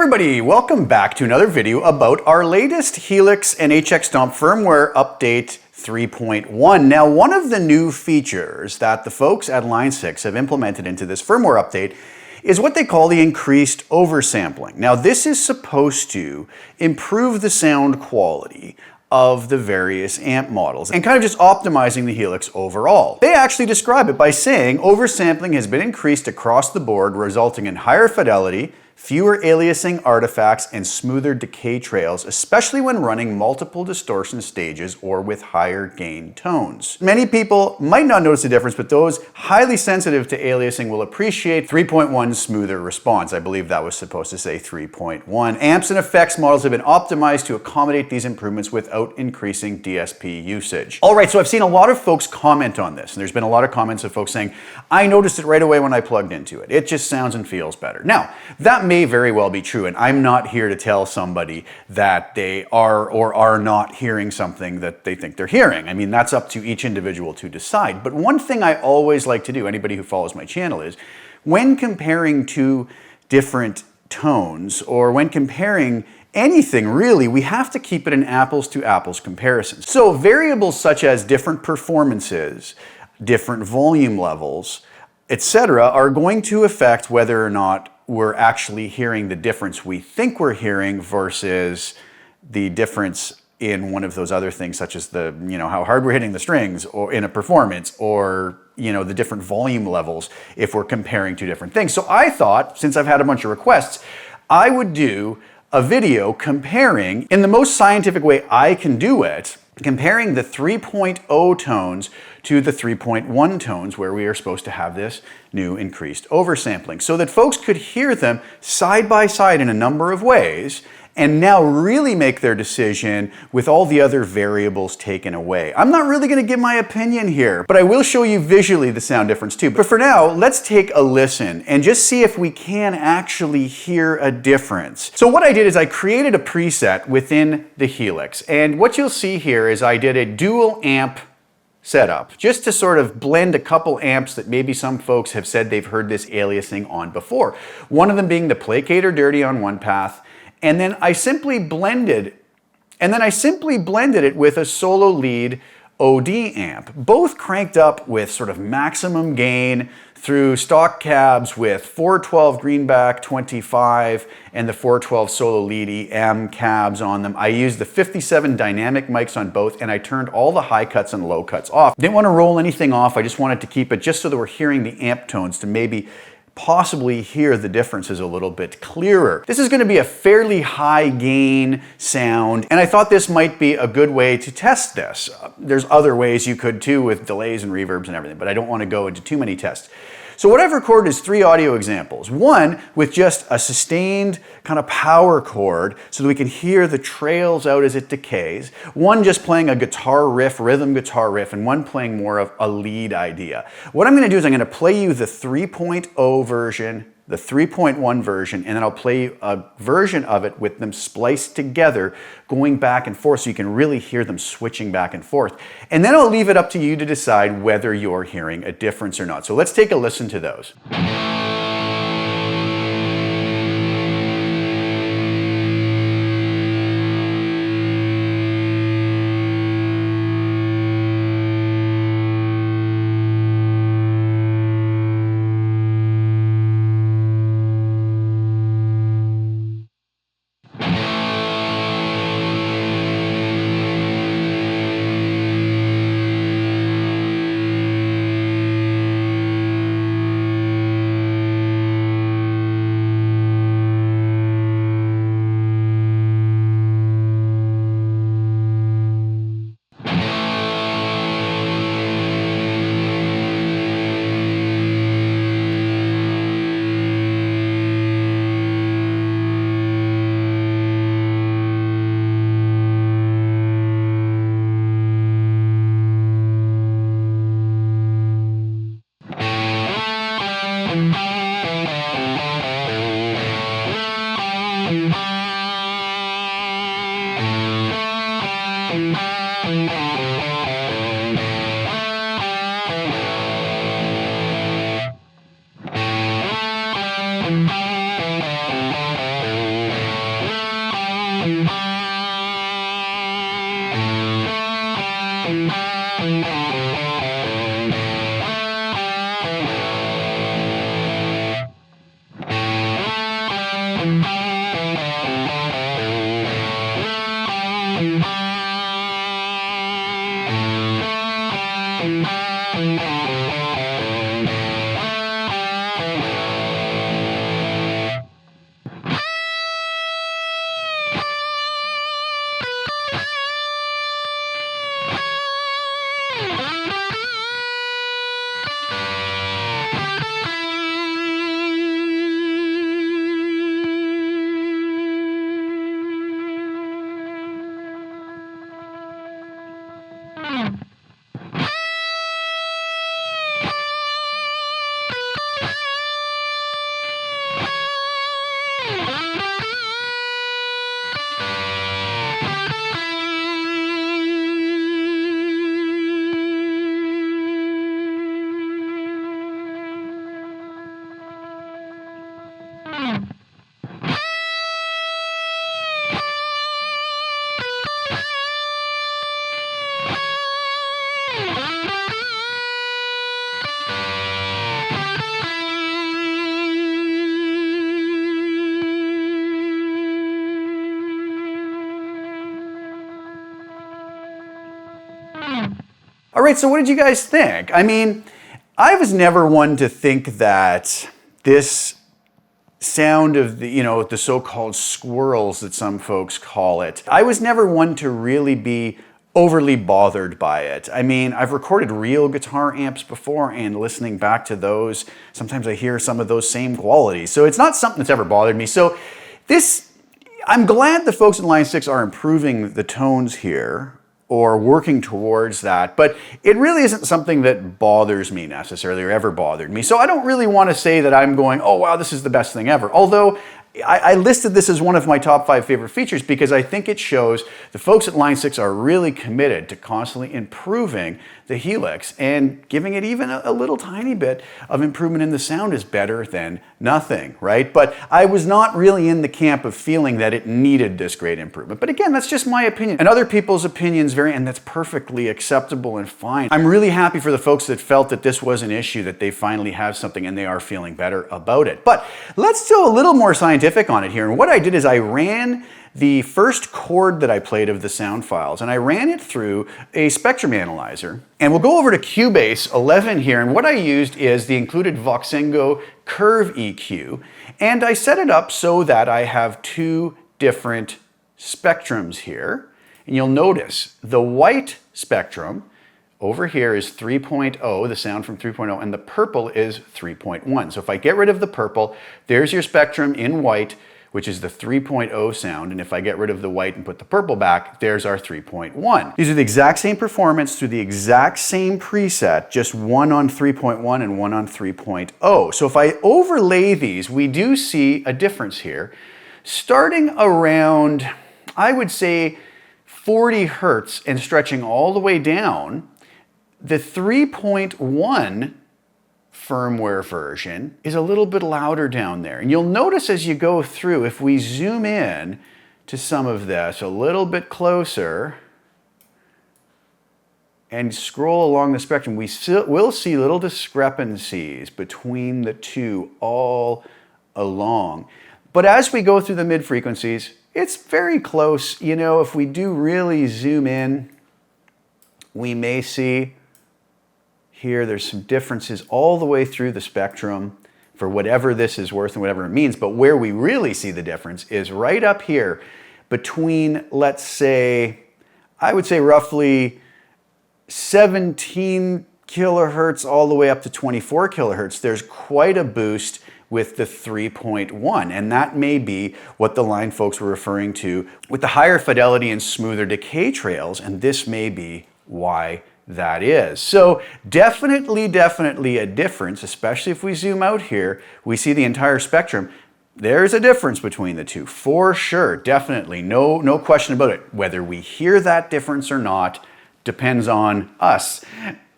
everybody, welcome back to another video about our latest Helix and HX Stomp firmware update 3.1. Now, one of the new features that the folks at Line 6 have implemented into this firmware update is what they call the increased oversampling. Now, this is supposed to improve the sound quality of the various amp models and kind of just optimizing the Helix overall. They actually describe it by saying oversampling has been increased across the board, resulting in higher fidelity, fewer aliasing artifacts, and smoother decay trails, especially when running multiple distortion stages or with higher gain tones. Many people might not notice the difference, but those highly sensitive to aliasing will appreciate 3.1's smoother response. I believe that was supposed to say 3.1. Amps and effects models have been optimized to accommodate these improvements without increasing DSP usage. All right, so I've seen a lot of folks comment on this, and there's been a lot of comments of folks saying, I noticed it right away when I plugged into it. It just sounds and feels better. Now, that may very well be true, and I'm not here to tell somebody that they are or are not hearing something that they think they're hearing. I mean, that's up to each individual to decide. But one thing I always like to do, anybody who follows my channel, is when comparing two different tones or when comparing anything really, we have to keep it an apples to apples comparison. So variables such as different performances, different volume levels, etc., are going to affect whether or not we're actually hearing the difference we think we're hearing versus the difference in one of those other things, such as the, how hard we're hitting the strings or in a performance, or, the different volume levels if we're comparing two different things. So I thought, since I've had a bunch of requests, I would do a video comparing, in the most scientific way I can do it, comparing the 3.0 tones to the 3.1 tones, where we are supposed to have this new increased oversampling, so that folks could hear them side by side in a number of ways and now really make their decision with all the other variables taken away. I'm not really going to give my opinion here, but I will show you visually the sound difference too. But for now, let's take a listen and just see if we can actually hear a difference. So what I did is I created a preset within the Helix, and what you'll see here is I did a dual amp setup, just to sort of blend a couple amps that maybe some folks have said they've heard this aliasing on before. One of them being the Placate or Dirty on one path, and then I simply blended it with a solo lead OD amp, both cranked up with sort of maximum gain through stock cabs with 412 Greenback 25 and the 412 solo lead EM cabs on them. I used the 57 dynamic mics on both, and I turned all the high cuts and low cuts off. Didn't want to roll anything off. I just wanted to keep it just so that we're hearing the amp tones to maybe possibly hear the differences a little bit clearer. This is going to be a fairly high gain sound, and I thought this might be a good way to test this. There's other ways you could too, with delays and reverbs and everything, but I don't want to go into too many tests. So what I've recorded is 3 audio examples. One with just a sustained kind of power chord so that we can hear the trails out as it decays. One just playing a guitar riff, rhythm guitar riff, and one playing more of a lead idea. What I'm going to do is I'm going to play you the 3.0 version, the 3.1 version, and then I'll play a version of it with them spliced together, going back and forth so you can really hear them switching back and forth. And then I'll leave it up to you to decide whether you're hearing a difference or not. So let's take a listen to those. All right, so what did you guys think? I mean, I was never one to think that this sound of the, the so-called squirrels that some folks call it, I was never one to really be overly bothered by it. I mean, I've recorded real guitar amps before, and listening back to those, sometimes I hear some of those same qualities. So it's not something that's ever bothered me. So I'm glad the folks at Line 6 are improving the tones here, or working towards that, but it really isn't something that bothers me necessarily, or ever bothered me. So I don't really want to say that I'm going, oh wow, this is the best thing ever. Although I listed this as one of my top 5 favorite features because I think it shows the folks at Line 6 are really committed to constantly improving the Helix, and giving it even a little tiny bit of improvement in the sound is better than nothing, right? But I was not really in the camp of feeling that it needed this great improvement. But again, that's just my opinion, and other people's opinions vary, and that's perfectly acceptable and fine. I'm really happy for the folks that felt that this was an issue, that they finally have something and they are feeling better about it. But let's go a little more scientific on it here. And what I did is I ran the first chord that I played of the sound files, and I ran it through a spectrum analyzer. And we'll go over to Cubase 11 here, and what I used is the included Voxengo Curve EQ, and I set it up so that I have 2 different spectrums here. And you'll notice the white spectrum over here is 3.0, the sound from 3.0, and the purple is 3.1. So if I get rid of the purple, there's your spectrum in white, which is the 3.0 sound, and if I get rid of the white and put the purple back, there's our 3.1. These are the exact same performance through the exact same preset, just one on 3.1 and one on 3.0. So if I overlay these, we do see a difference here. Starting around, I would say, 40 hertz and stretching all the way down, the 3.1 firmware version is a little bit louder down there. And you'll notice as you go through, if we zoom in to some of this a little bit closer and scroll along the spectrum, we'll see little discrepancies between the two all along. But as we go through the mid frequencies, it's very close. You know, if we do really zoom in, we may see here, there's some differences all the way through the spectrum for whatever this is worth and whatever it means. But where we really see the difference is right up here between, let's say, I would say roughly 17 kilohertz all the way up to 24 kilohertz. There's quite a boost with the 3.1, and that may be what the Line folks were referring to with the higher fidelity and smoother decay trails, and this may be why that is. So definitely a difference, especially if we zoom out here, we see the entire spectrum. There's a difference between the two, for sure, definitely, no question about it. Whether we hear that difference or not depends on us,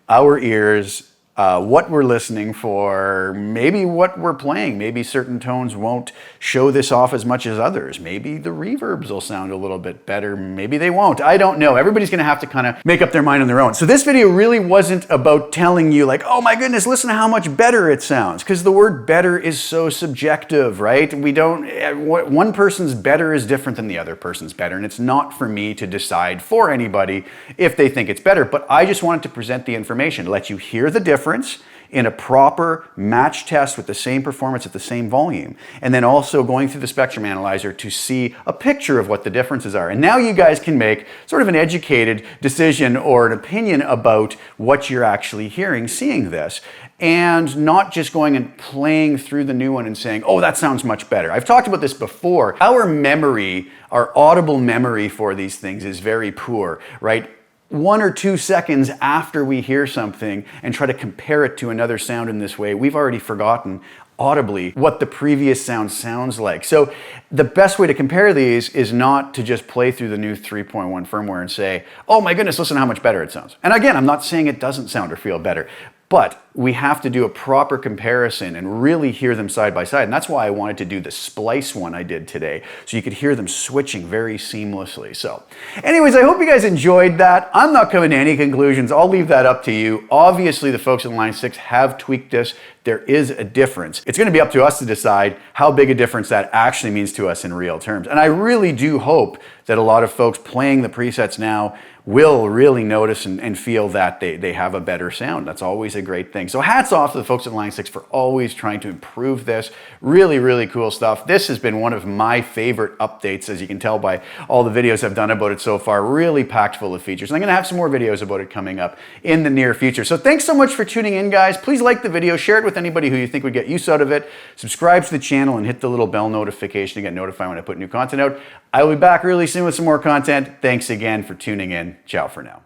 our ears, what we're listening for, maybe what we're playing. Maybe certain tones won't show this off as much as others. Maybe the reverbs will sound a little bit better. Maybe they won't. I don't know. Everybody's going to have to kind of make up their mind on their own. So this video really wasn't about telling you like, oh my goodness, listen to how much better it sounds. Because the word better is so subjective, right? One person's better is different than the other person's better. And it's not for me to decide for anybody if they think it's better. But I just wanted to present the information to let you hear the difference in a proper match test with the same performance at the same volume. And then also going through the spectrum analyzer to see a picture of what the differences are. And now you guys can make sort of an educated decision or an opinion about what you're actually hearing, seeing this. And not just going and playing through the new one and saying, oh, that sounds much better. I've talked about this before. Our memory, our audible memory for these things is very poor, right? 1 or 2 seconds after we hear something and try to compare it to another sound in this way, we've already forgotten audibly what the previous sound sounds like. So the best way to compare these is not to just play through the new 3.1 firmware and say, oh my goodness, listen how much better it sounds. And again, I'm not saying it doesn't sound or feel better, but we have to do a proper comparison and really hear them side by side. And that's why I wanted to do the splice one I did today, so you could hear them switching very seamlessly. So anyways, I hope you guys enjoyed that. I'm not coming to any conclusions. I'll leave that up to you. Obviously, the folks in Line 6 have tweaked this. There is a difference. It's going to be up to us to decide how big a difference that actually means to us in real terms. And I really do hope that a lot of folks playing the presets now will really notice and feel that they have a better sound. That's always a great thing. So hats off to the folks at Line 6 for always trying to improve this. Really, really cool stuff. This has been one of my favorite updates, as you can tell by all the videos I've done about it so far. Really packed full of features. And I'm going to have some more videos about it coming up in the near future. So thanks so much for tuning in, guys. Please like the video, share it with anybody who you think would get use out of it. Subscribe to the channel and hit the little bell notification to get notified when I put new content out. I will be back really soon with some more content. Thanks again for tuning in. Ciao for now.